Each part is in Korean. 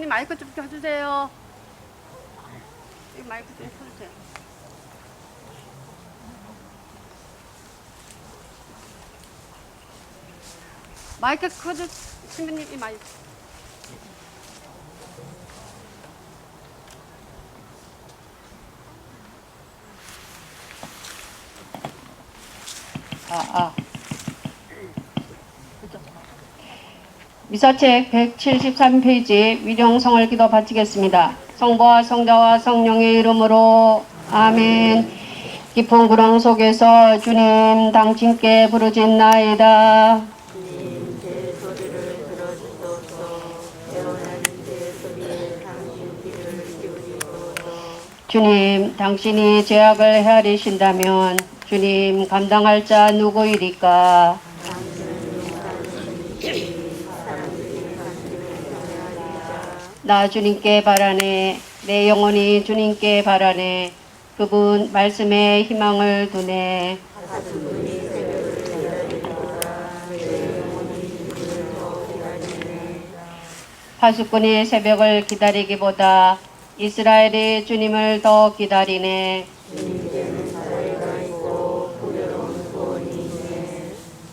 선배님 마이크 좀 켜주세요. 이 마이크 좀 켜주세요. 마이크 켜주 선배님 이 마이크. 미사책 173페이지 위령성을 기도 바치겠습니다. 성부와 성자와 성령의 이름으로 아멘. 깊은 구렁 속에서 주님 당신께 부르짖나이다. 주님 제 소리를 들어주소서. 애원하는 제 소리에 당신 귀를 기울이소서. 주님 당신이 죄악을 헤아리신다면 주님 감당할 자 누구이리까? 나 주님께 바라네. 내 영혼이 주님께 바라네. 그분 말씀에 희망을 두네. 파수꾼이 새벽을 기다리기보다 이스라엘이 주님을 더 기다리네.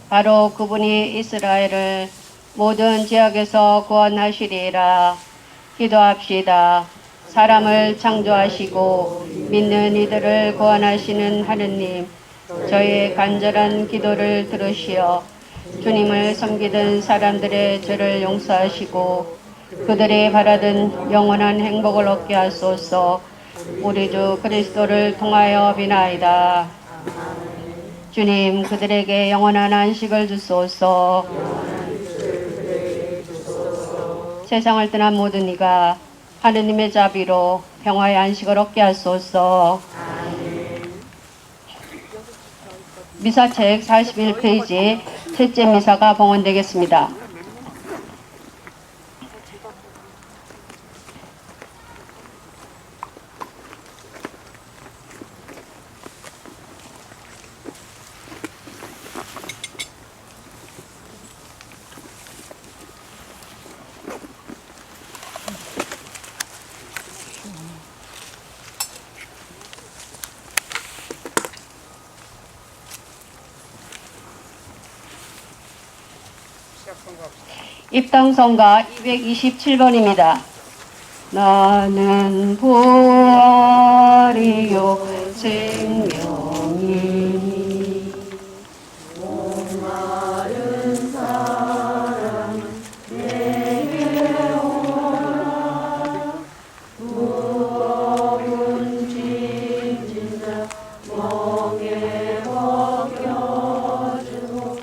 바로 그분이 이스라엘을 모든 죄악에서 구원하시리라. 기도합시다. 사람을 창조하시고 믿는 이들을 구원하시는 하느님, 저의 간절한 기도를 들으시어 주님을 섬기던 사람들의 죄를 용서하시고 그들이 바라던 영원한 행복을 얻게 하소서. 우리 주 그리스도를 통하여 비나이다. 주님, 그들에게 영원한 안식을 주소서. 세상을 떠난 모든 이가 하느님의 자비로 평화의 안식을 얻게 하소서. 미사책 41페이지 셋째 미사가 봉헌되겠습니다. 입당성가 227번입니다. 나는 부활이요 생명이니 목마른 사람은 내게 오라. 무거운 짐진 자 멍에 벗겨주고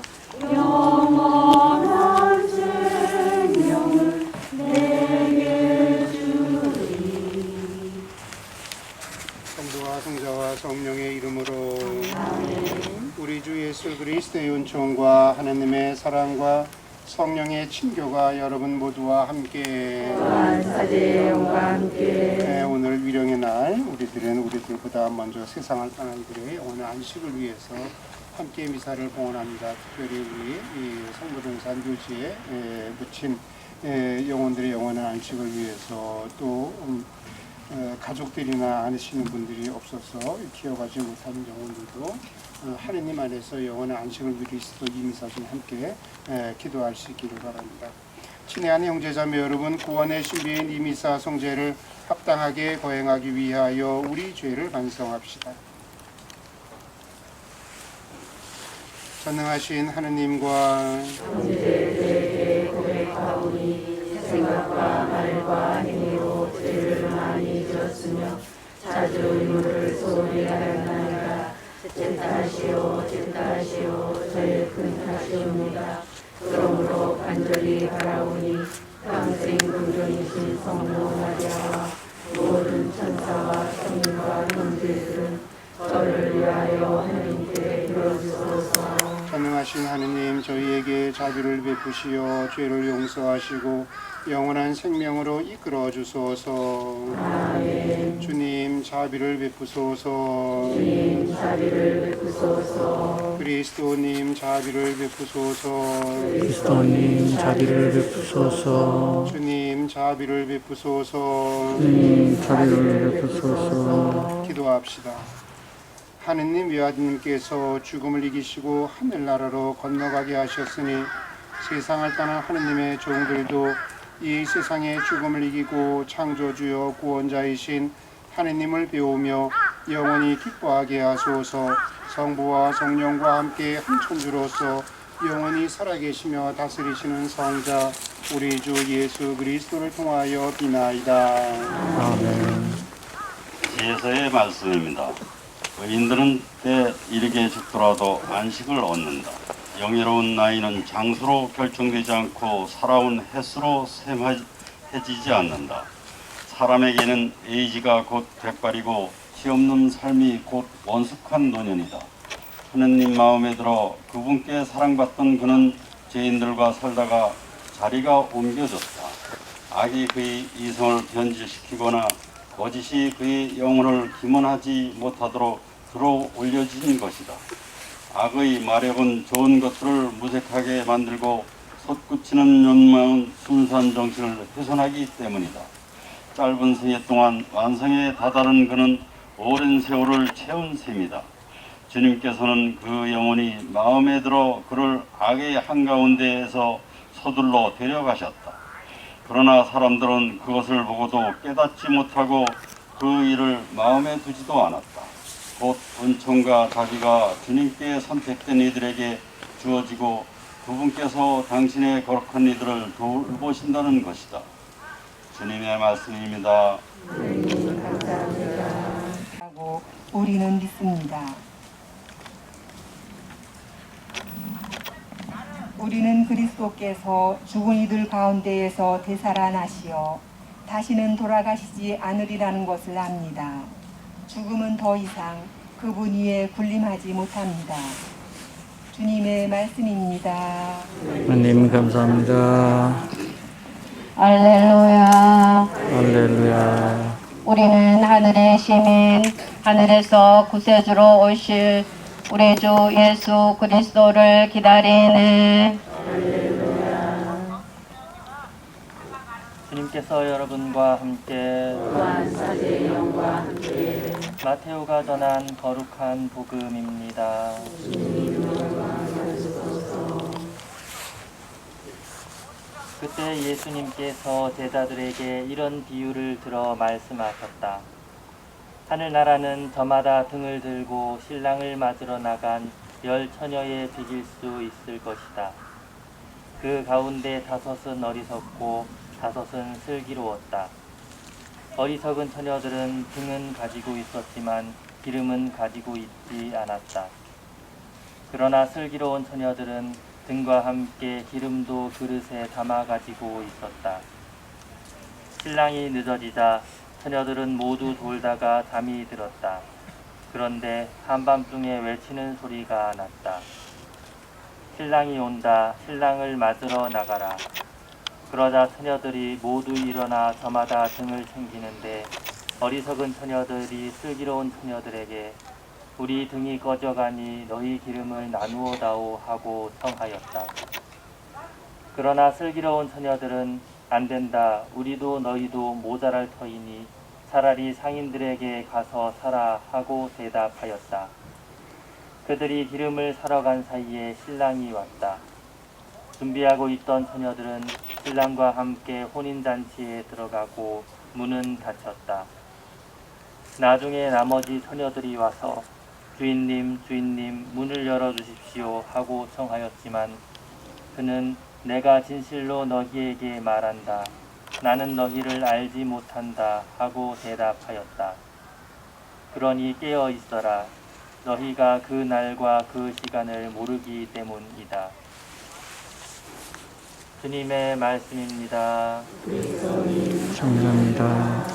영원한 생명을 내게 주리. 성부와 성자와 성령의 이름으로 아멘. 우리 주 예수 그리스도의 은총과 하나님의 사랑과 성령의 친교가 여러분 모두와 함께 사제의 영과 함께 오늘 위령의 날 우리들보다 먼저 세상을 떠난 이들의 오늘 안식을 위해서 함께 미사를 봉헌합니다. 특별히 우리 성모동산 교지에 묻힌 영혼들의 영원한 안식을 위해서 또 가족들이나 아시는 분들이 없어서 기억하지 못하는 영혼들도 하느님 안에서 영원한 안식을 누릴 수 있도록 이 미사 중 함께 기도할 수 있기를 바랍니다. 친애하는 형제자매 여러분, 구원의 신비인 이 미사 성제를 합당하게 거행하기 위하여 우리 죄를 반성합시다. 전능하신 하느님과 형제들에게 고백하오니 생각과 말과 행위로 죄를 많이 지었으며 자주 의무를 소홀히 하였나이다. 제 탓이요 저의 큰 탓이옵니다. 그러므로 간절히 바라오니 평생 긍정이신 성모 마리아와 모든 천사와 성인과 형제들은 저를 위하여 하느님께 빌어주소서. 전능하신 하느님, 저희에게 자비를 베푸시어 죄를 용서하시고 영원한 생명으로 이끌어 주소서. 아멘. 주님 자비를 베푸소서. 주님 자비를 베푸소서. 그리스도님 자비를 베푸소서. 그리스도님 자비를 베푸소서. 주님 자비를 베푸소서. 주님 자비를 베푸소서. 기도합시다. 하느님 외아드님께서 죽음을 이기시고 하늘나라로 건너가게 하셨으니 세상을 떠난 하느님의 종들도 이 세상의 죽음을 이기고 창조주여 구원자이신 하느님을 배우며 영원히 기뻐하게 하소서. 성부와 성령과 함께 한 천주로서 영원히 살아계시며 다스리시는 성자 우리 주 예수 그리스도를 통하여 비나이다. 아멘. 지혜서의 말씀입니다. 의인들은 때 이르게 죽더라도 안식을 얻는다. 영예로운 나이는 장수로 결정되지 않고 살아온 횟수로 셈해지지 않는다. 사람에게는 에이지가 곧 백발이고 시없는 삶이 곧 원숙한 노년이다. 하느님 마음에 들어 그분께 사랑받던 그는 죄인들과 살다가 자리가 옮겨졌다. 악이 그의 이성을 변질시키거나 거짓이 그의 영혼을 기문하지 못하도록 들어 올려진 것이다. 악의 마력은 좋은 것들을 무색하게 만들고 솟구치는 욕망은 순수한 정신을 훼손하기 때문이다. 짧은 생애 동안 완성에 다다른 그는 오랜 세월을 채운 셈이다. 주님께서는 그 영혼이 마음에 들어 그를 악의 한가운데에서 서둘러 데려가셨다. 그러나 사람들은 그것을 보고도 깨닫지 못하고 그 일을 마음에 두지도 않았다. 곧 은총과 자비가 주님께 선택된 이들에게 주어지고 그분께서 당신의 거룩한 이들을 돌보신다는 것이다. 주님의 말씀입니다. 하고 우리는 믿습니다. 우리는 그리스도께서 죽은 이들 가운데에서 되살아나시어 다시는 돌아가시지 않으리라는 것을 압니다. 죽음은 더 이상 그분 위에 군림하지 못합니다. 주님의 말씀입니다. 하나님 감사합니다. 알렐루야. 할렐루야. 우리는 하늘의 시민, 하늘에서 구세주로 오실 우리 주 예수 그리스도를 기다리네. 주님께서 여러분과 함께 마테오가 전한 거룩한 복음입니다. 그때 예수님께서 제자들에게 이런 비유를 들어 말씀하셨다. 하늘나라는 저마다 등을 들고 신랑을 맞으러 나간 10처녀에 비길 수 있을 것이다. 그 가운데 5은 어리석고 5은 슬기로웠다. 어리석은 처녀들은 등은 가지고 있었지만 기름은 가지고 있지 않았다. 그러나 슬기로운 처녀들은 등과 함께 기름도 그릇에 담아 가지고 있었다. 신랑이 늦어지자 처녀들은 모두 졸다가 잠이 들었다. 그런데 한밤중에 외치는 소리가 났다. 신랑이 온다. 신랑을 맞으러 나가라. 그러자 처녀들이 모두 일어나 저마다 등을 챙기는데 어리석은 처녀들이 슬기로운 처녀들에게 우리 등이 꺼져가니 너희 기름을 나누어 다오 하고 청하였다. 그러나 슬기로운 처녀들은 안 된다. 우리도 너희도 모자랄 터이니 차라리 상인들에게 가서 사라 하고 대답하였다. 그들이 기름을 사러 간 사이에 신랑이 왔다. 준비하고 있던 처녀들은 신랑과 함께 혼인잔치에 들어가고 문은 닫혔다. 나중에 나머지 처녀들이 와서 주인님, 주인님, 문을 열어주십시오 하고 청하였지만 그는 내가 진실로 너희에게 말한다. 나는 너희를 알지 못한다 하고 대답하였다. 그러니 깨어 있어라. 너희가 그 날과 그 시간을 모르기 때문이다. 주님의 말씀입니다. 감사합니다.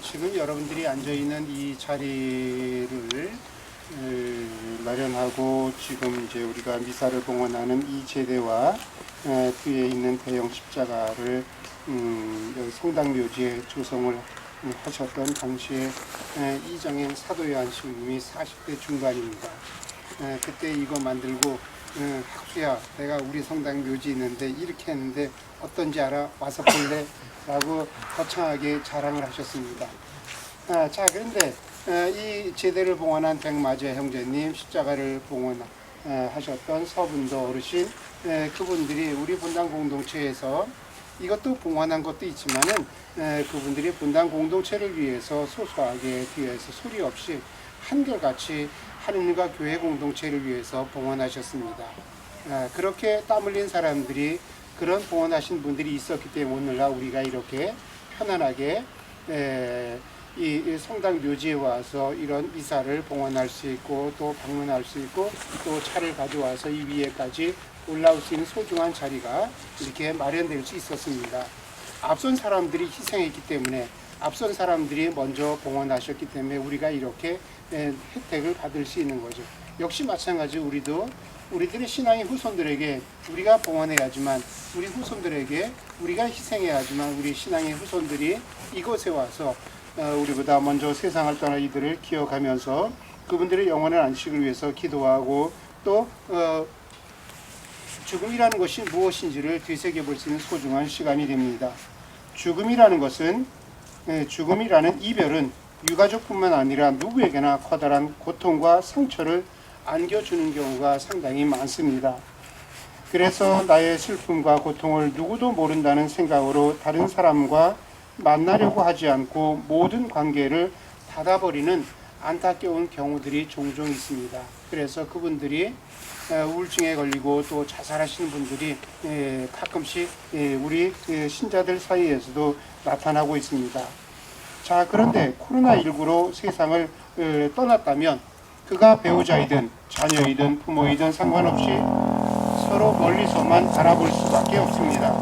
지금 여러분들이 앉아있는 이 자리를 마련하고 지금 이제 우리가 미사를 봉헌하는 이 제대와 뒤에 있는 대형 십자가를 여기 성당묘지에 조성을 하셨던 당시에 이정현 사도요한 신부님이 40대 중반입니다. 그때 이거 만들고 학수야 내가 우리 성당 묘지 있는데 이렇게 했는데 어떤지 알아? 와서 볼래? 라고 거창하게 자랑을 하셨습니다. 자 그런데 이 제대를 봉헌한 백마제 형제님, 십자가를 봉헌하셨던 서분도 어르신, 그분들이 우리 분당 공동체에서 이것도 봉헌한 것도 있지만은 그분들이 분당 공동체를 위해서 소소하게 뒤에서 소리 없이 한결같이 하느님과 교회 공동체를 위해서 봉헌하셨습니다. 그렇게 땀 흘린 사람들이 그런 봉헌하신 분들이 있었기 때문에 오늘날 우리가 이렇게 편안하게 이 성당 묘지에 와서 이런 미사를 봉헌할 수 있고 또 방문할 수 있고 또 차를 가져와서 이 위에까지 올라올 수 있는 소중한 자리가 이렇게 마련될 수 있었습니다. 앞선 사람들이 희생했기 때문에 앞선 사람들이 먼저 봉헌하셨기 때문에 우리가 이렇게 혜택을 받을 수 있는 거죠. 역시 마찬가지 우리들의 신앙의 후손들에게 우리가 봉헌해야지만 우리 후손들에게 우리가 희생해야지만 우리 신앙의 후손들이 이곳에 와서 우리보다 먼저 세상을 떠난 이들을 기억하면서 그분들의 영원한 안식을 위해서 기도하고 또 죽음이라는 것이 무엇인지를 되새겨볼 수 있는 소중한 시간이 됩니다. 죽음이라는 이별은 유가족뿐만 아니라 누구에게나 커다란 고통과 상처를 안겨주는 경우가 상당히 많습니다. 그래서 나의 슬픔과 고통을 누구도 모른다는 생각으로 다른 사람과 만나려고 하지 않고 모든 관계를 닫아버리는 안타까운 경우들이 종종 있습니다. 그래서 그분들이 우울증에 걸리고 또 자살하시는 분들이 가끔씩 우리 신자들 사이에서도 나타나고 있습니다. 자, 그런데 코로나19로 세상을 떠났다면 그가 배우자이든 자녀이든 부모이든 상관없이 서로 멀리서만 바라볼 수밖에 없습니다.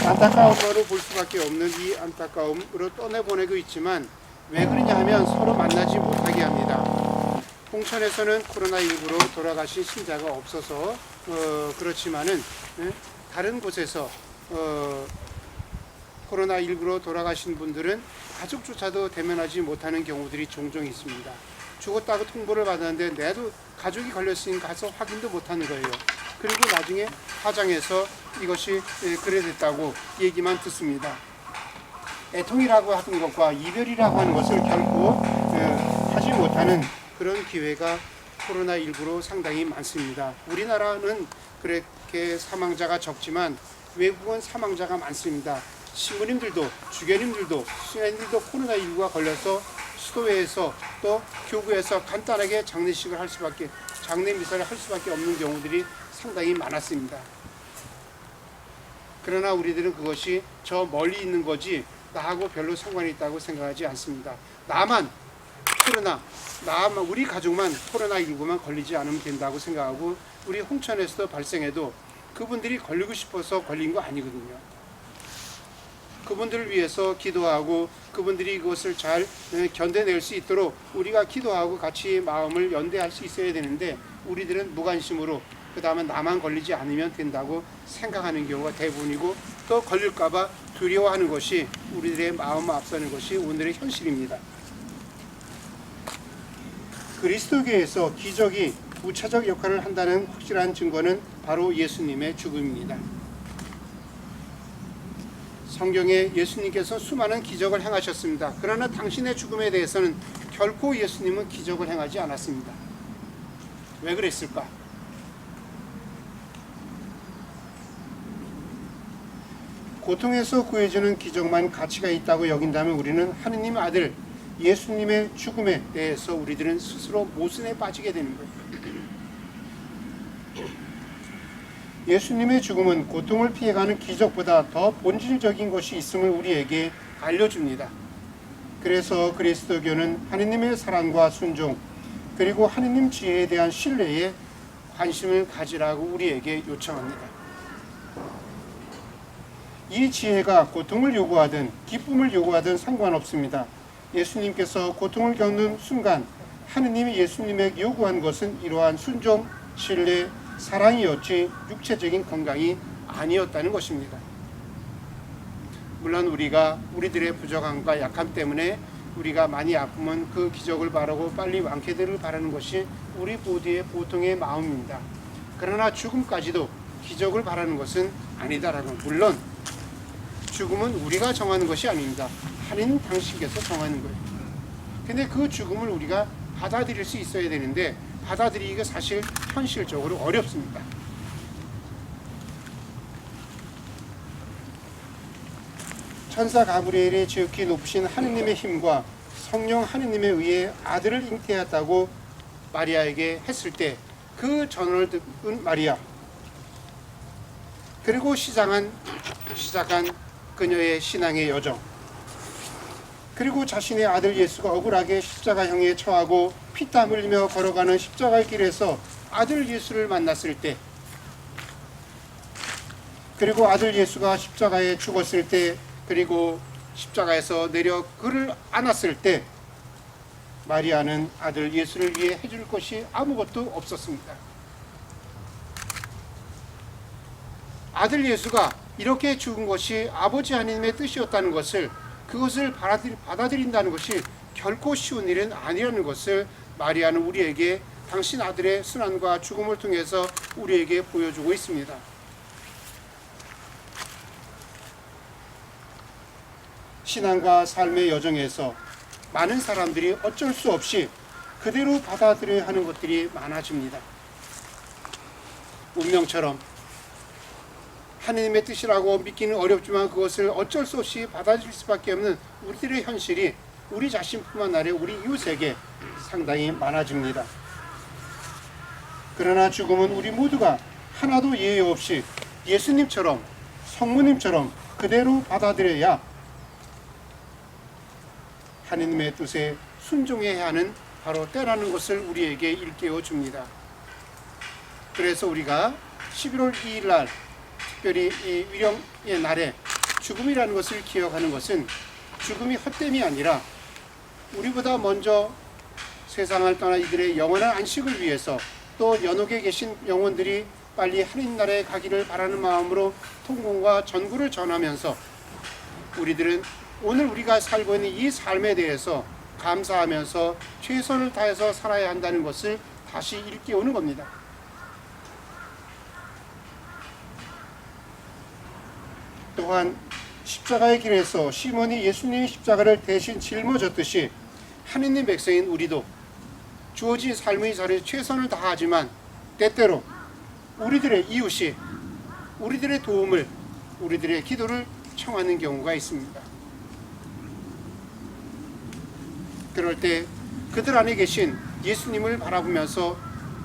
안타까움으로 볼 수밖에 없는 이 안타까움으로 떠내보내고 있지만 왜 그러냐 하면 서로 만나지 못하게 합니다. 홍천에서는 코로나19로 돌아가신 신자가 없어서 그렇지만은 다른 곳에서 코로나19로 돌아가신 분들은 가족조차도 대면하지 못하는 경우들이 종종 있습니다. 죽었다고 통보를 받았는데 내도 가족이 걸렸으니까 가서 확인도 못하는 거예요. 그리고 나중에 화장해서 이것이 그래 됐다고 얘기만 듣습니다. 애통이라고 하던 것과 이별이라고 하는 것을 결코 하지 못하는 그런 기회가 코로나19로 상당히 많습니다. 우리나라는 그렇게 사망자가 적지만 외국은 사망자가 많습니다. 신부님들도 주교님들도 수녀님들도 코로나19가 걸려서 수도회에서 또 교구에서 간단하게 장례 미사를 할 수밖에 없는 경우들이 상당히 많았습니다. 그러나 우리들은 그것이 저 멀리 있는 거지 나하고 별로 상관이 있다고 생각하지 않습니다. 우리 가족만 코로나19만 걸리지 않으면 된다고 생각하고 우리 홍천에서도 발생해도 그분들이 걸리고 싶어서 걸린 거 아니거든요. 그분들을 위해서 기도하고 그분들이 이것을 잘 견뎌낼 수 있도록 우리가 기도하고 같이 마음을 연대할 수 있어야 되는데 우리들은 무관심으로 그 다음에 나만 걸리지 않으면 된다고 생각하는 경우가 대부분이고 또 걸릴까봐 두려워하는 것이 우리들의 마음 앞서는 것이 오늘의 현실입니다. 그리스도교에서 기적이 우차적 역할을 한다는 확실한 증거는 바로 예수님의 죽음입니다. 성경에 예수님께서 수많은 기적을 행하셨습니다. 그러나 당신의 죽음에 대해서는 결코 예수님은 기적을 행하지 않았습니다. 왜 그랬을까? 고통에서 구해주는 기적만 가치가 있다고 여긴다면 우리는 하느님 아들 예수님의 죽음에 대해서 우리들은 스스로 모순에 빠지게 되는 거예요. 예수님의 죽음은 고통을 피해가는 기적보다 더 본질적인 것이 있음을 우리에게 알려줍니다. 그래서 그리스도교는 하느님의 사랑과 순종 그리고 하느님 지혜에 대한 신뢰에 관심을 가지라고 우리에게 요청합니다. 이 지혜가 고통을 요구하든 기쁨을 요구하든 상관없습니다. 예수님께서 고통을 겪는 순간 하느님이 예수님에게 요구한 것은 이러한 순종, 신뢰, 사랑이었지 육체적인 건강이 아니었다는 것입니다. 물론 우리들의 부족함과 약함 때문에 우리가 많이 아프면 그 기적을 바라고 빨리 완쾌되를 바라는 것이 우리 모두의 보통의 마음입니다. 그러나 죽음까지도 기적을 바라는 것은 아니다라는, 물론 죽음은 우리가 정하는 것이 아닙니다. 하나님 당신께서 정하는 거예요. 근데 그 죽음을 우리가 받아들일 수 있어야 되는데 받아들이기가 사실 현실적으로 어렵습니다. 천사 가브리엘이 지극히 높으신 하느님의 힘과 성령 하느님에 의해 아들을 잉태했다고 마리아에게 했을 때 그 전언을 듣은 마리아, 그리고 시작한 그녀의 신앙의 여정, 그리고 자신의 아들 예수가 억울하게 십자가형에 처하고 피땀 흘리며 걸어가는 십자가의 길에서 아들 예수를 만났을 때, 그리고 아들 예수가 십자가에 죽었을 때, 그리고 십자가에서 내려 그를 안았을 때 마리아는 아들 예수를 위해 해줄 것이 아무것도 없었습니다. 아들 예수가 이렇게 죽은 것이 아버지 하나님의 뜻이었다는 것을, 그것을 받아들인다는 것이 결코 쉬운 일은 아니라는 것을 마리아는 우리에게 당신 아들의 순환과 죽음을 통해서 우리에게 보여주고 있습니다. 신앙과 삶의 여정에서 많은 사람들이 어쩔 수 없이 그대로 받아들여야 하는 것들이 많아집니다. 운명처럼 하느님의 뜻이라고 믿기는 어렵지만 그것을 어쩔 수 없이 받아들일 수밖에 없는 우리들의 현실이 우리 자신뿐만 아니라 우리 이웃에게 상당히 많아집니다. 그러나 죽음은 우리 모두가 하나도 예외 없이 예수님처럼, 성모님처럼 그대로 받아들여야 하느님의 뜻에 순종해야 하는 바로 때라는 것을 우리에게 일깨워 줍니다. 그래서 우리가 11월 2일 날 특별히 이 위령의 날에 죽음이라는 것을 기억하는 것은 죽음이 헛됨이 아니라 우리보다 먼저 세상을 떠나 이들의 영원한 안식을 위해서, 또 연옥에 계신 영혼들이 빨리 하느님 나라에 가기를 바라는 마음으로 통공과 전구를 전하면서 우리들은 오늘 우리가 살고 있는 이 삶에 대해서 감사하면서 최선을 다해서 살아야 한다는 것을 다시 일깨우는 겁니다. 또한 십자가의 길에서 시몬이 예수님의 십자가를 대신 짊어졌듯이 하느님 백성인 우리도 주어진 삶의 자리에 최선을 다하지만 때때로 우리들의 이웃이 우리들의 도움을, 우리들의 기도를 청하는 경우가 있습니다. 그럴 때 그들 안에 계신 예수님을 바라보면서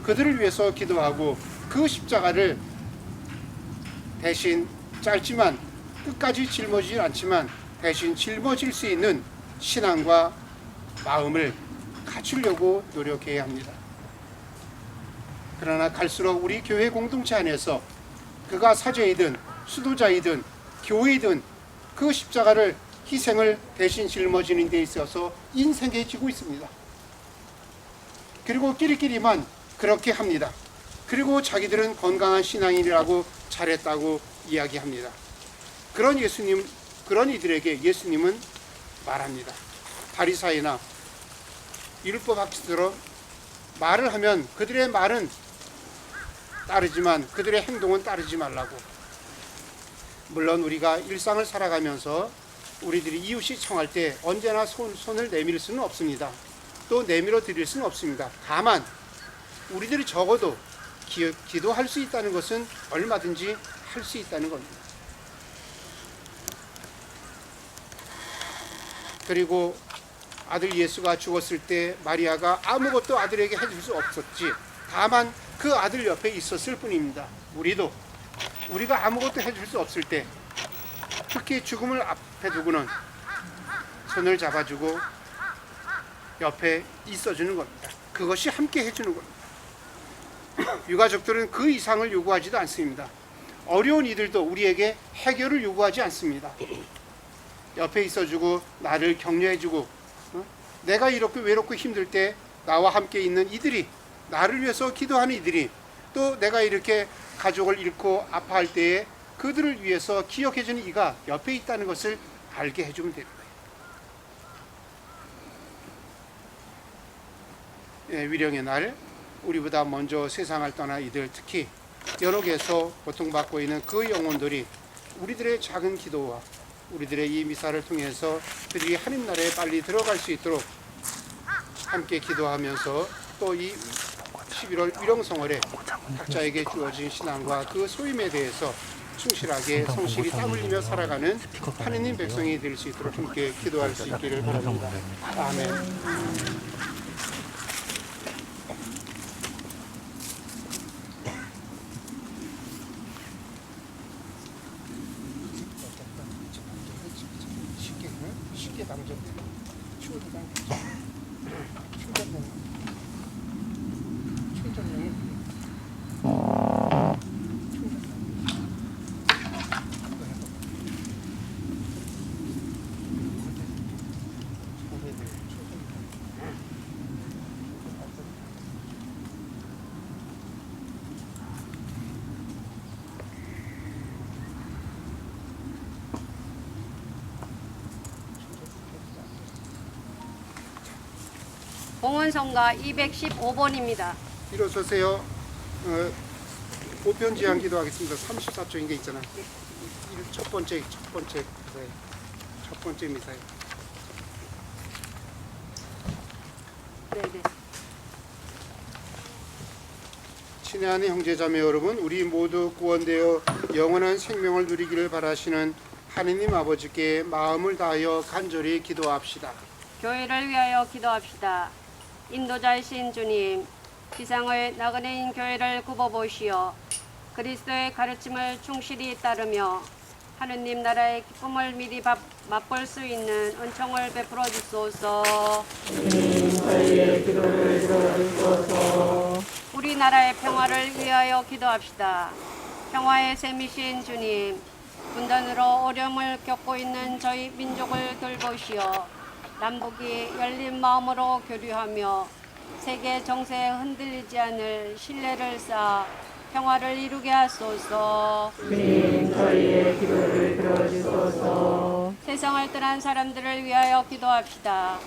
그들을 위해서 기도하고 그 십자가를 대신 짧지만 끝까지 짊어지지 않지만 대신 짊어질 수 있는 신앙과 마음을 갖추려고 노력해야 합니다. 그러나 갈수록 우리 교회 공동체 안에서 그가 사제이든 수도자이든 교회이든 그 십자가를, 희생을 대신 짊어지는 데 있어서 인색해지고 있습니다. 그리고 끼리끼리만 그렇게 합니다. 그리고 자기들은 건강한 신앙인이라고 잘했다고 이야기합니다. 그런 이들에게 예수님은 말합니다. 바리사이나 율법 학자들은 말을 하면 그들의 말은 따르지만 그들의 행동은 따르지 말라고. 물론 우리가 일상을 살아가면서 우리들이 이웃이 청할 때 언제나 손을 내밀 수는 없습니다. 또 내밀어 드릴 수는 없습니다. 다만 우리들이 적어도 기도할 수 있다는 것은 얼마든지 할 수 있다는 겁니다. 그리고 아들 예수가 죽었을 때 마리아가 아무것도 아들에게 해줄 수 없었지. 다만 그 아들 옆에 있었을 뿐입니다. 우리가 아무것도 해줄 수 없을 때, 특히 죽음을 앞에 두고는 손을 잡아주고 옆에 있어주는 겁니다. 그것이 함께 해주는 겁니다. 유가족들은 그 이상을 요구하지도 않습니다. 어려운 이들도 우리에게 해결을 요구하지 않습니다. 옆에 있어주고 나를 격려해주고, 내가 이렇게 외롭고 힘들 때 나와 함께 있는 이들이, 나를 위해서 기도하는 이들이, 또 내가 이렇게 가족을 잃고 아파할 때에 그들을 위해서 기억해주는 이가 옆에 있다는 것을 알게 해주면 되는 거예요. 위령의 날, 우리보다 먼저 세상을 떠난 이들, 특히 연옥에서 고통받고 있는 그 영혼들이 우리들의 작은 기도와 우리들의 이 미사를 통해서 그들이 하나님 나라에 빨리 들어갈 수 있도록 함께 기도하면서 또 이 11월 위령성월에 각자에게 주어진 신앙과 그 소임에 대해서 충실하게 성실히 땀 흘리며 살아가는 하느님 백성이 될 수 있도록 함께 기도할 수 있기를 바랍니다. 아멘. 쉽게 방전되는 충분한 충전량이 봉헌성가 215번입니다. 일어서세요. 보편지향 기도하겠습니다. 34쪽인 게 있잖아. 첫 번째 미사예요. 네네. 친애 안의 형제자매 여러분, 우리 모두 구원되어 영원한 생명을 누리기를 바라시는 하느님 아버지께 마음을 다하여 간절히 기도합시다. 교회를 위하여 기도합시다. 인도자이신 주님, 지상의 나그네인 교회를 굽어보시어 그리스도의 가르침을 충실히 따르며 하느님 나라의 기쁨을 미리 맛볼 수 있는 은총을 베풀어 주소서. 우리나라의 평화를 위하여 기도합시다. 평화의 셈이신 주님, 분단으로 어려움을 겪고 있는 저희 민족을 돌보시어 남북이 열린 마음으로 교류하며 세계 정세에 흔들리지 않을 신뢰를 쌓아 평화를 이루게 하소서. 주님, 저희의 기도를 들어주소서. 세상을 떠난 사람들을 위하여 기도합시다.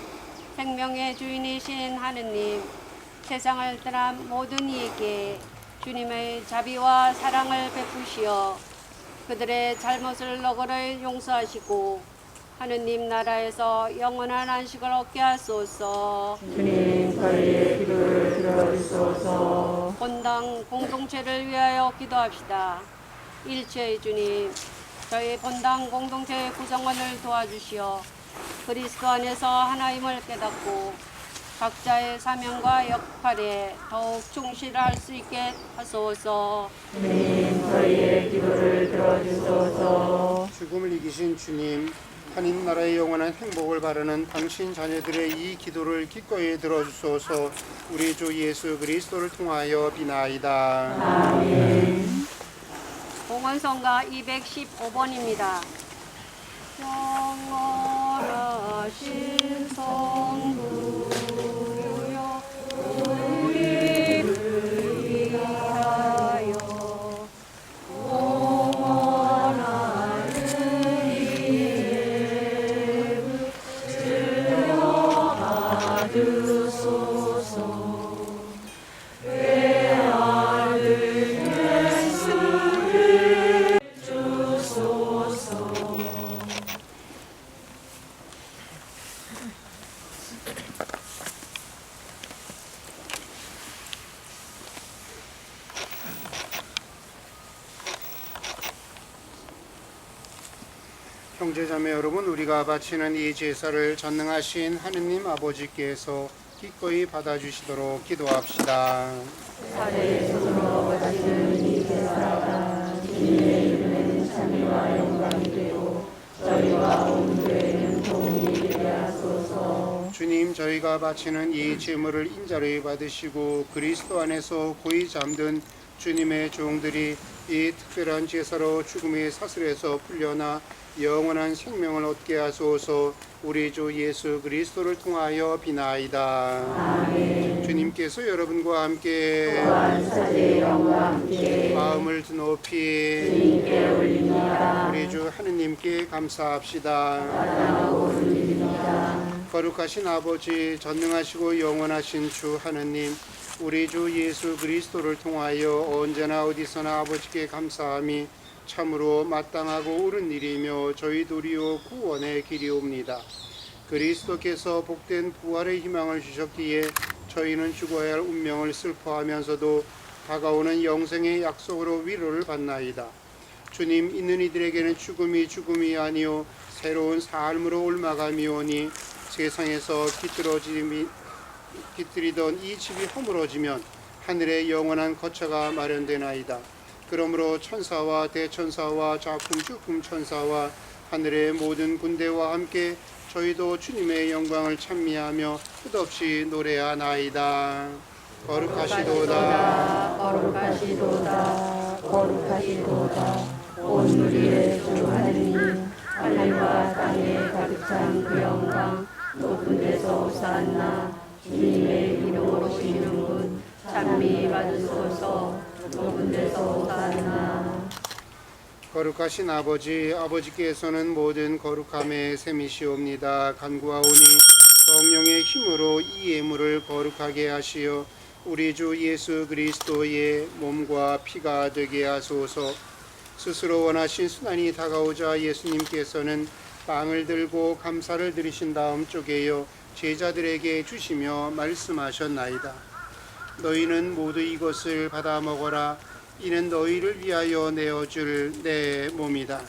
생명의 주인이신 하느님, 세상을 떠난 모든 이에게 주님의 자비와 사랑을 베푸시어 그들의 잘못을 너그러이 용서하시고 하느님 나라에서 영원한 안식을 얻게 하소서. 주님, 저희의 기도를 들어주소서. 본당 공동체를 위하여 기도합시다. 일체의 주님, 저희 본당 공동체의 구성원을 도와주시어 그리스도 안에서 하나임을 깨닫고 각자의 사명과 역할에 더욱 충실할 수 있게 하소서. 주님, 저희의 기도를 들어주소서. 죽음을 이기신 주님, 하나님 나라의 영원한 행복을 바라는 당신 자녀들의 이 기도를 기꺼이 들어주소서. 우리 주 예수 그리스도를 통하여 비나이다. 아멘. 봉헌성가 215번입니다. 영원하신 성부여 우리를 위하여 형제자매 여러분, 우리가 바치는 이 제사를 전능하신 하느님 아버지께서 기꺼이 받아주시도록 기도합시다. 살의 손으로 바치는 이 제사가 주님의 이름에는 찬미와 영광이 되고 저희와 온 교회는 도움이 되게 하소서. 주님, 저희가 바치는 이 제물을 인자로 받으시고 그리스도 안에서 고이 잠든 주님의 종들이 이 특별한 제사로 죽음의 사슬에서 풀려나 영원한 생명을 얻게 하소서. 우리 주 예수 그리스도를 통하여 비나이다. 아멘. 주님께서 여러분과 함께 마음을 높이 주님께 올립니다. 우리 주 하느님께 감사합시다. 감사하고 올립니다. 거룩하신 아버지, 전능하시고 영원하신 주 하느님, 우리 주 예수 그리스도를 통하여 언제나 어디서나 아버지께 감사함이 참으로 마땅하고 옳은 일이며 저희 도리요 구원의 길이옵니다. 그리스도께서 복된 부활의 희망을 주셨기에 저희는 죽어야 할 운명을 슬퍼하면서도 다가오는 영생의 약속으로 위로를 받나이다. 주님, 있는 이들에게는 죽음이 아니요 새로운 삶으로 옮아감이오니 세상에서 깃들이던 이 집이 허물어지면 하늘의 영원한 거처가 마련되나이다. 그러므로 천사와 대천사와 작품주품 천사와 하늘의 모든 군대와 함께 저희도 주님의 영광을 찬미하며 끝없이 노래하나이다. 거룩하시도다. 거룩하시도다. 거룩하시도다. 온누리의 주 하느님, 하늘과 땅에 가득 찬 그 영광, 높은 데서 오산나. 주님의 이름으로 오시는 분 찬미 받으소서. 높은 데서 오산나. 거룩하신 아버지, 아버지께서는 모든 거룩함의 셈이시옵니다. 간구하오니 성령의 힘으로 이 예물을 거룩하게 하시어 우리 주 예수 그리스도의 몸과 피가 되게 하소서. 스스로 원하신 순환이 다가오자 예수님께서는 빵을 들고 감사를 드리신 다음 쪼개어 제자들에게 주시며 말씀하셨나이다. 너희는 모두 이것을 받아 먹어라. 이는 너희를 위하여 내어줄 내 몸이다.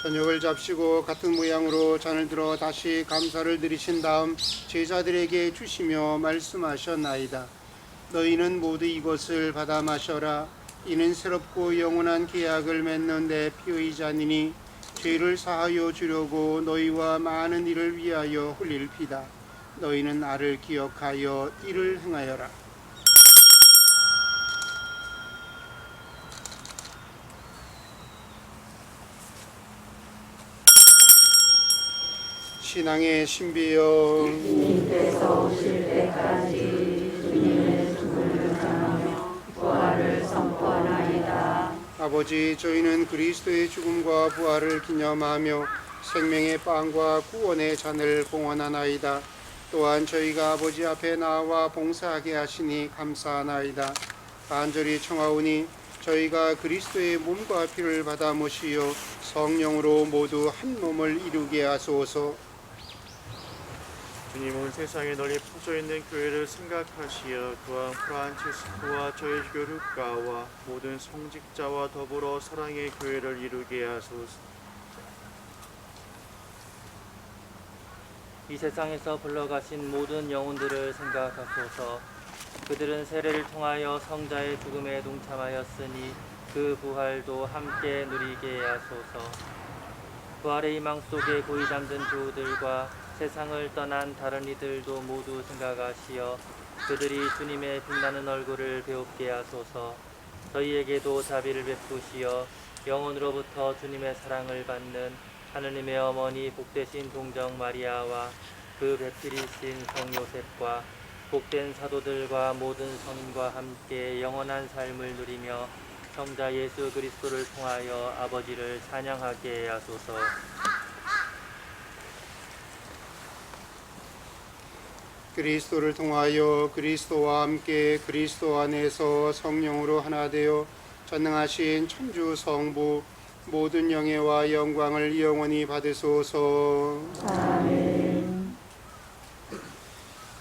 저녁을 잡시고 같은 모양으로 잔을 들어 다시 감사를 드리신 다음 제자들에게 주시며 말씀하셨나이다. 너희는 모두 이것을 받아 마셔라. 이는 새롭고 영원한 계약을 맺는 내 피의 잔이니 죄를 사하여 주려고 너희와 많은 이를 위하여 흘릴 피다. 너희는 나를 기억하여 이를 행하여라. 신앙의 신비여, 주님께서 오실 때까지 주님의 죽음을 전하며 부활을 선포하나이다. 아버지, 저희는 그리스도의 죽음과 부활을 기념하며 생명의 빵과 구원의 잔을 봉헌하나이다. 또한 저희가 아버지 앞에 나와 봉사하게 하시니 감사하나이다. 간절히 청하오니 저희가 그리스도의 몸과 피를 받아 모시어 성령으로 모두 한 몸을 이루게 하소서. 주님은 세상에 널리 퍼져 있는 교회를 생각하시어 또한 프란치스코와 저희 교육가와 모든 성직자와 더불어 사랑의 교회를 이루게 하소서. 이 세상에서 불러가신 모든 영혼들을 생각하소서. 그들은 세례를 통하여 성자의 죽음에 동참하였으니 그 부활도 함께 누리게 하소서. 부활의 희망 속에 고이 잠든 교우들과 세상을 떠난 다른 이들도 모두 생각하시어 그들이 주님의 빛나는 얼굴을 배웁게 하소서. 저희에게도 자비를 베푸시어 영혼으로부터 주님의 사랑을 받는 하느님의 어머니 복되신 동정 마리아와 그 배필이신 성 요셉과 복된 사도들과 모든 성인과 함께 영원한 삶을 누리며 성자 예수 그리스도를 통하여 아버지를 찬양하게 하소서. 그리스도를 통하여 그리스도와 함께 그리스도 안에서 성령으로 하나 되어 전능하신 천주 성부 모든 영예와 영광을 영원히 받으소서. 아멘.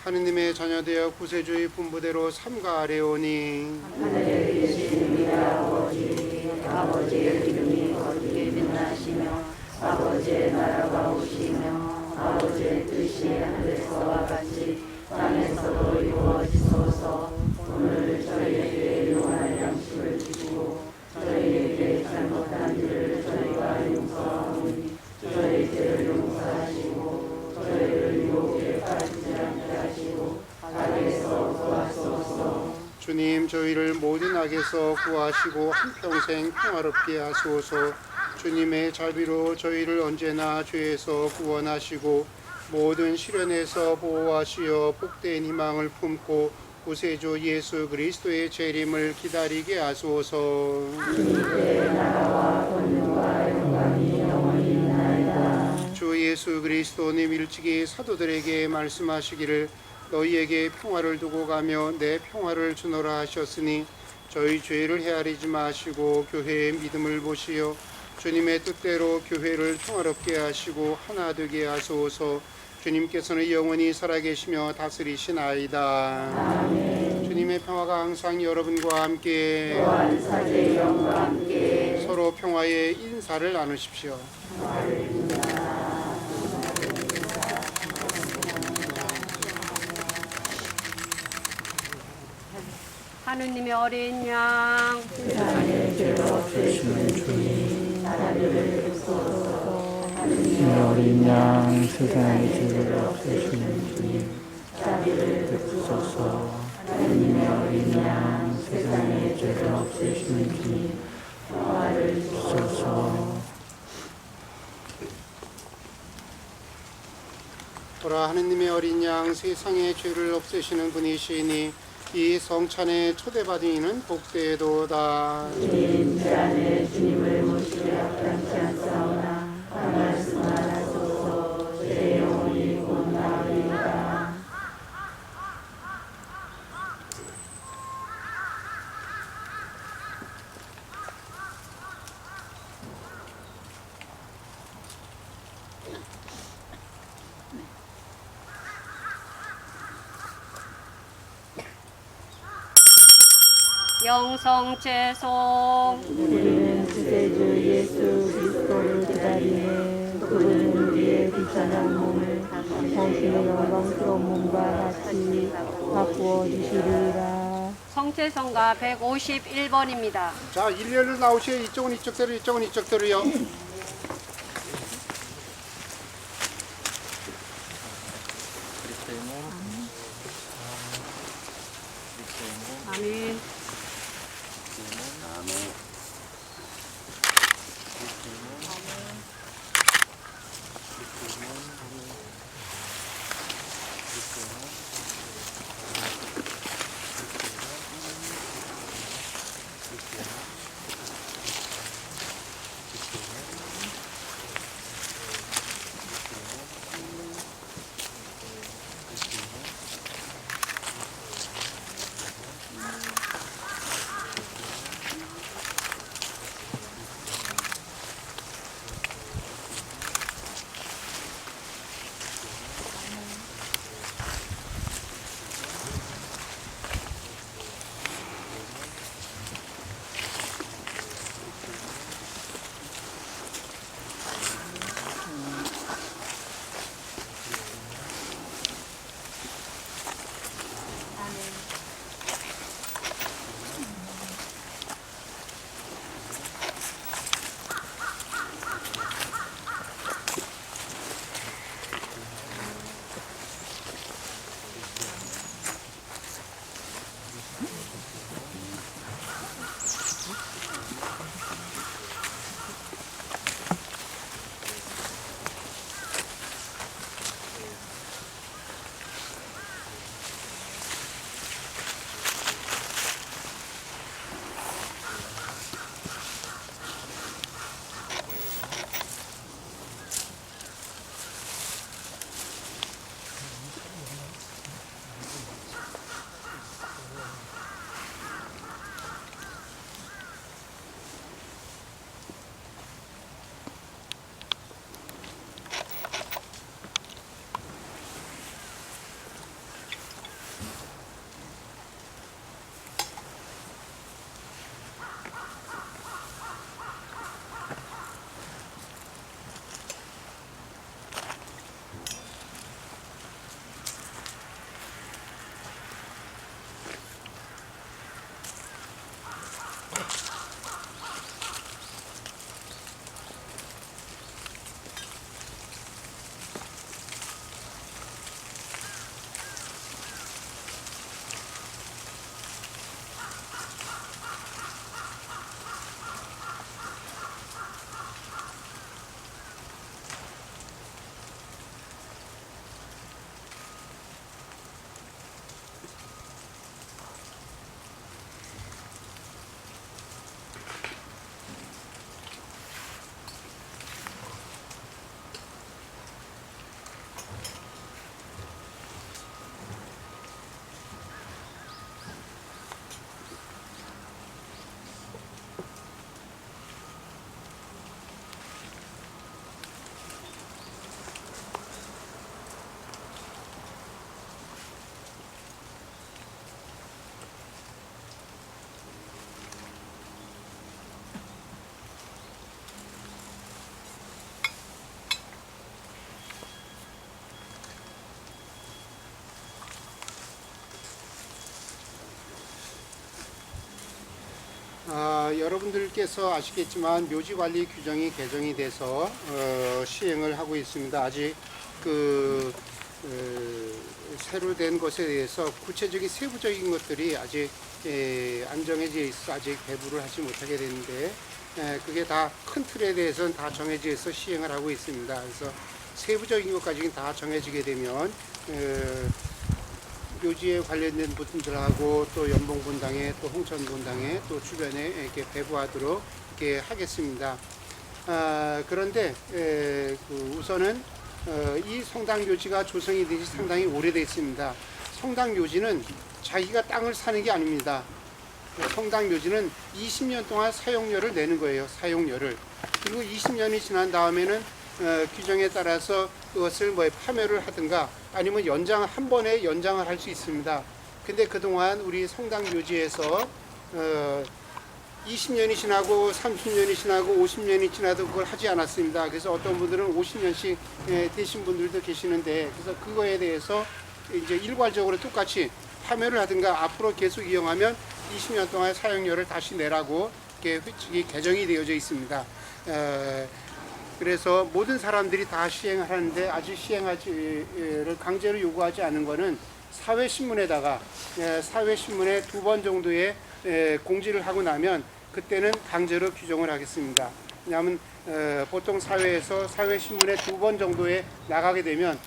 하느님의 자녀되어 구세주의 분부대로 삼가하려오니 하늘에 계신 우리 아버지, 아버지의 이름이 거룩히 빛나시며 아버지의 나라가 오시며 아버지의 뜻이 하늘에서와 같이 땅에서도 이루어지소서. 오늘 저희에게 용할 양식을 주시고 저희에게 잘못한 일을 저희가 용서하오니 저희 죄를 용서하시고 저희를 유혹에 빠지지 않게 하시고 악에서 구하소서. 주님, 저희를 모든 악에서 구하시고 한평생 평화롭게 하소서. 주님의 자비로 저희를 언제나 죄에서 구원하시고 모든 시련에서 보호하시어 복된 희망을 품고 구세주 예수 그리스도의 재림을 기다리게 하소서. 주의 나라와 권능과 영광이 영원히 있나이다. 주 예수 그리스도님 일찍이 사도들에게 말씀하시기를 너희에게 평화를 두고 가며 내 평화를 주노라 하셨으니 저희 죄를 헤아리지 마시고 교회의 믿음을 보시어 주님의 뜻대로 교회를 평화롭게 하시고 하나 되게 하소서. 주님께서는 영원히 살아계시며 다스리시나이다. 아멘. 주님의 평화가 항상 여러분과 함께 또한 사제의 영과 함께 서로 평화의 인사를 나누십시오. 하느님의 어린 양 세상의 죄를 없애시는 주님 나를 베푸소서. 어린 양 세상의 죄를 없애시는 주님 자비를 베푸소서. 하느님의 어린 양 세상의 죄를 없애시는 주님 평화를 베푸소서. 보라, 하느님의 어린 양 세상의 죄를 없애시는 분이시니 이 성찬에 초대받은 이는 복되도다. 주님 제 안에 주님을 모시되 합당치 않사오나 한 말씀만 하소서. 제 영혼이 곧 나으리이다. 영성죄송 우리는 구세주 예수 그리스도를 기다리네. 그분은 우리의 비천한 몸을 당신의 영광스러운 몸과 같이 바꾸어 주시리라. 성체성가 151번입니다. 자, 일렬로 나오시오. 이쪽은 이쪽대로, 이쪽은 이쪽대로요. 아멘. 여러분들께서 아시겠지만 묘지 관리 규정이 개정이 돼서 시행을 하고 있습니다. 아직 새로 된 것에 대해서 구체적인 세부적인 것들이 아직 안 정해져 있어 아직 배부를 하지 못하게 되는데 그게 다 큰 틀에 대해서는 다 정해져 있어 시행을 하고 있습니다. 그래서 세부적인 것까지 다 정해지게 되면 묘지에 관련된 분들하고 또 연봉분당에 또 홍천분당에 또 주변에 이렇게 배부하도록 이렇게 하겠습니다. 그런데 우선은 이 성당 묘지가 조성이 된 지 상당히 오래됐습니다. 성당 묘지는 자기가 땅을 사는 게 아닙니다. 성당 묘지는 20년 동안 사용료를 내는 거예요. 사용료를. 그리고 20년이 지난 다음에는 규정에 따라서 그것을 파멸을 하든가 아니면 한 번에 연장을 할 수 있습니다. 근데 그동안 우리 성당 묘지에서 20년이 지나고 30년이 지나고 50년이 지나도 그걸 하지 않았습니다. 그래서 어떤 분들은 50년씩 되신 분들도 계시는데 그래서 그거에 대해서 이제 일괄적으로 똑같이 파멸을 하든가 앞으로 계속 이용하면 20년 동안 사용료를 다시 내라고 이렇게 회칙이 개정이 되어져 있습니다. 그래서 모든 사람들이 다 시행을 하는데 아직 시행하지를 강제로 요구하지 않은 거는 사회신문에다가 사회신문에 2번 정도의 공지를 하고 나면 그때는 강제로 규정을 하겠습니다. 왜냐하면 보통 사회에서 사회신문에 2번 정도에 나가게 되면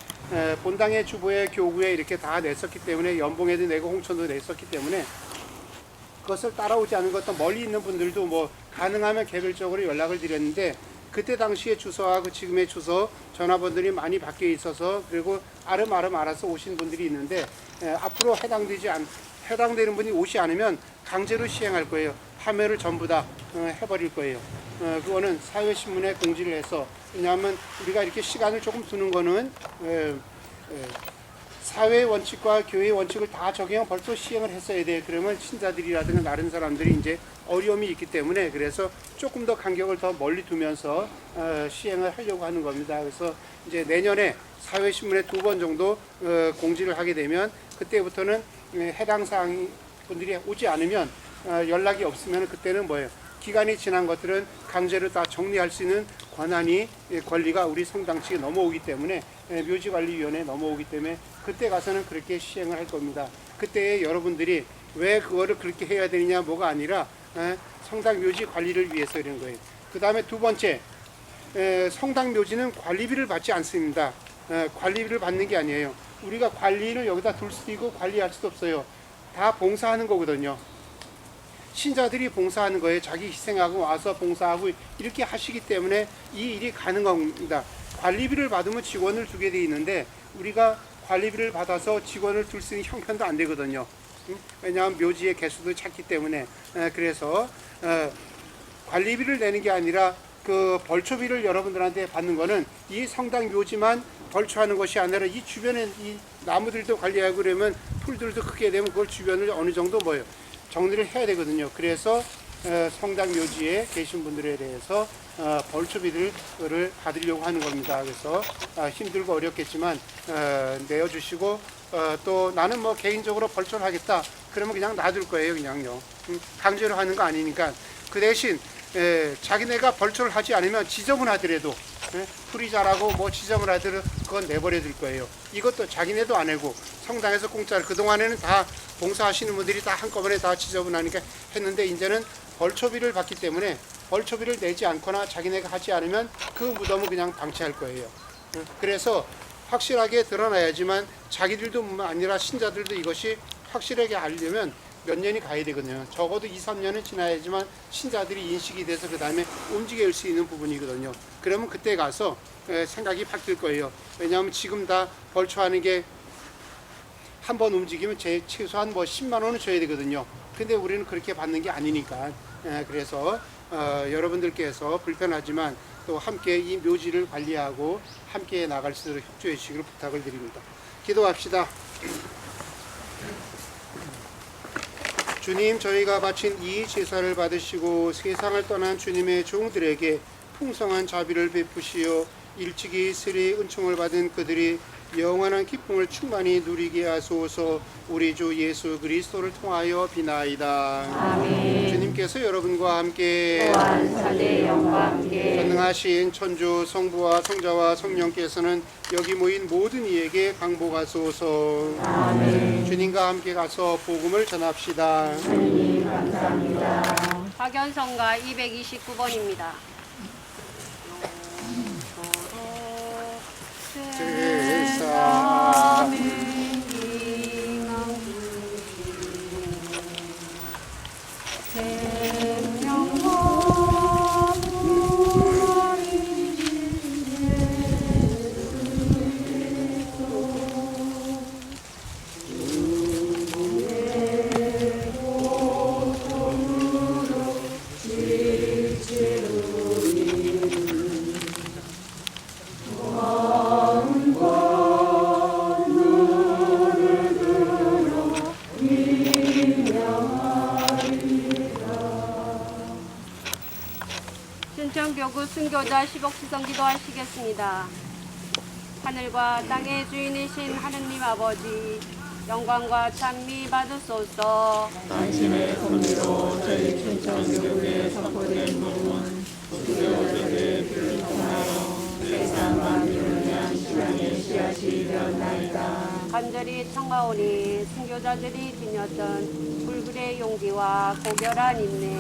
본당의 주보에 교구에 이렇게 다 냈었기 때문에 연봉에도 내고 홍천도 냈었기 때문에 그것을 따라오지 않은 것도 멀리 있는 분들도 가능하면 개별적으로 연락을 드렸는데 그때 당시의 주소하고 지금의 주소 전화번호들이 많이 바뀌어 있어서 그리고 아름아름 알아서 오신 분들이 있는데 앞으로 해당되는 분이 오지 않으면 강제로 시행할 거예요. 파멸을 전부 다 해버릴 거예요. 그거는 사회신문에 공지를 해서 왜냐하면 우리가 이렇게 시간을 조금 두는 거는 사회 원칙과 교회 원칙을 다 적용 벌써 시행을 했어야 돼. 그러면 신자들이라든가 다른 사람들이 이제 어려움이 있기 때문에 그래서 조금 더 간격을 더 멀리 두면서 시행을 하려고 하는 겁니다. 그래서 이제 내년에 사회신문에 2번 정도 공지를 하게 되면 그때부터는 해당 사항 분들이 오지 않으면 연락이 없으면 그때는 기간이 지난 것들은 강제로 다 정리할 수 있는 권리가 우리 성당 측에 넘어오기 때문에 묘지관리위원회에 넘어오기 때문에 그때 가서는 그렇게 시행을 할 겁니다. 그때 여러분들이 왜 그거를 그렇게 해야 되느냐 뭐가 아니라 성당 묘지 관리를 위해서 이런 거예요. 그 다음에 2번째 성당 묘지는 관리비를 받지 않습니다. 관리비를 받는 게 아니에요. 우리가 관리를 여기다 둘 수도 있고 관리할 수도 없어요. 다 봉사하는 거거든요. 신자들이 봉사하는 거예요. 자기 희생하고 와서 봉사하고 이렇게 하시기 때문에 이 일이 가능한 겁니다. 관리비를 받으면 직원을 두게 돼 있는데 우리가 관리비를 받아서 직원을 둘 수 있는 형편도 안 되거든요. 왜냐하면 묘지의 개수도 작기 때문에 그래서 관리비를 내는 게 아니라 그 벌초비를 여러분들한테 받는 거는 이 성당 묘지만 벌초하는 것이 아니라 이 주변에 이 나무들도 관리하고 그러면 풀들도 크게 되면 그걸 주변을 어느 정도 정리를 해야 되거든요. 그래서 성당 묘지에 계신 분들에 대해서 벌초비를 받으려고 하는 겁니다. 그래서 힘들고 어렵겠지만 내어주시고 또 나는 개인적으로 벌초를 하겠다 그러면 그냥 놔둘 거예요. 그냥요. 강제로 하는 거 아니니까. 그 대신 자기네가 벌초를 하지 않으면 지저분하더라도 풀이 자라고 지저분하더라도 그건 내버려 둘 거예요. 이것도 자기네도 안 하고 성당에서 공짜로 그동안에는 다 봉사하시는 분들이 다 한꺼번에 다 지저분하니까 했는데 이제는 벌초비를 받기 때문에 벌초비를 내지 않거나 자기네가 하지 않으면 그 무덤을 그냥 방치할 거예요. 그래서 확실하게 드러나야지만 자기들도 아니라 신자들도 이것이 확실하게 알려면 몇 년이 가야 되거든요. 적어도 2, 3년은 지나야지만 신자들이 인식이 돼서 그 다음에 움직일 수 있는 부분이거든요. 그러면 그때 가서 생각이 바뀔 거예요. 왜냐하면 지금 다 벌초하는 게 한 번 움직이면 최소한 10만 원은 줘야 되거든요. 근데 우리는 그렇게 받는 게 아니니까. 그래서 여러분들께서 불편하지만 또 함께 이 묘지를 관리하고 함께 나갈 수 있도록 협조해 주시기를 부탁을 드립니다. 기도합시다. 주님, 저희가 바친 이 제사를 받으시고 세상을 떠난 주님의 종들에게 풍성한 자비를 베푸시어 일찍이 세례의 은총을 받은 그들이 영원한 기쁨을 충만히 누리게 하소서. 우리 주 예수 그리스도를 통하여 비나이다. 아멘. 주님께서 여러분과 함께 또한 사대 영과 함께 전능하신 천주 성부와 성자와 성령께서는 여기 모인 모든 이에게 강복하소서. 아멘. 주님과 함께 가서 복음을 전합시다. 주님 감사합니다. 박연성가 229번입니다. 순천교구 순교자 10억 시성 기도하시겠습니다. 하늘과 땅의 주인이신 하느님 아버지, 영광과 찬미 받으소서. 당신의 섭리로 저희 춘천교회에 선포된 복음은 수교자들의 귀를 통하여 세상 만민을 위한 신앙의 씨앗이 되었나이다. 간절히 청하오니 순교자들이 지녔던 불굴의 용기와 고결한 인내,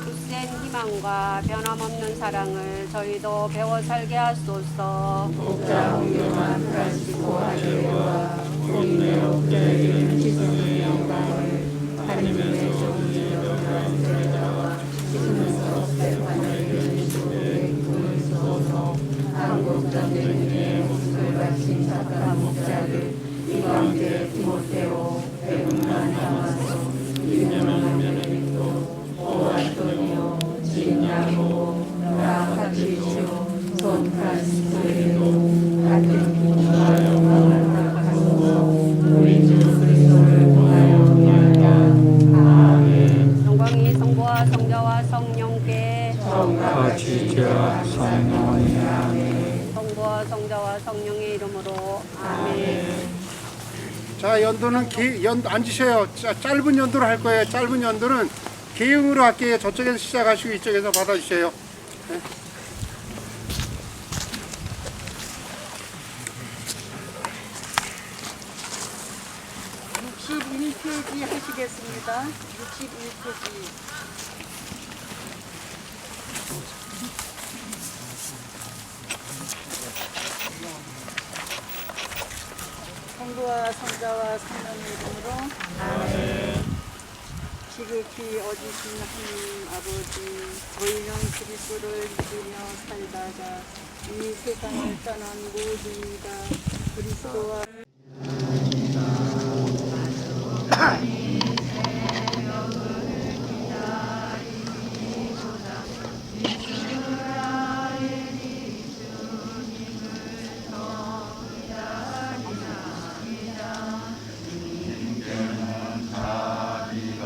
굳센 희망과 변함없는 사랑을 저희도 배워 살게 하소서. 목자 공경한 프란시스코 하제와 우리네 목자에게 지성의 영광을 하느님의 종이 명랑한 제자와 시스무스 스테파네에게 주의 기쁨을 주소서. 한국 전쟁에 목숨을 바친 착한 목자들 이와 함께 디모테오 배분만 담아서 이명한 면회도 오안토니오 진야고 라파트리치오 손 프란시스코에게도 같은 기쁨과 영광을 받아서 우리 주 그리스도를 통하여 비하라. 아멘. 영광이 성부와 성자와 성령께 같이자 성령이 아멘. 성부와 성자와 성령의 이름으로 아멘. 자, 연도는 앉으셔요. 짧은 연도로 할 거예요. 짧은 연도는 개응으로 할게요. 저쪽에서 시작하시고 이쪽에서 받아주세요. 네. 페이지 하시겠습니다. 61페이지. 성부와 성자와 성령의 이름으로 아멘. 지극히 어지신 하나님 아버지, 저희는 그리스도를 믿으며 살다가 이 세상을 떠난 모든 이가 그리스도와 자비가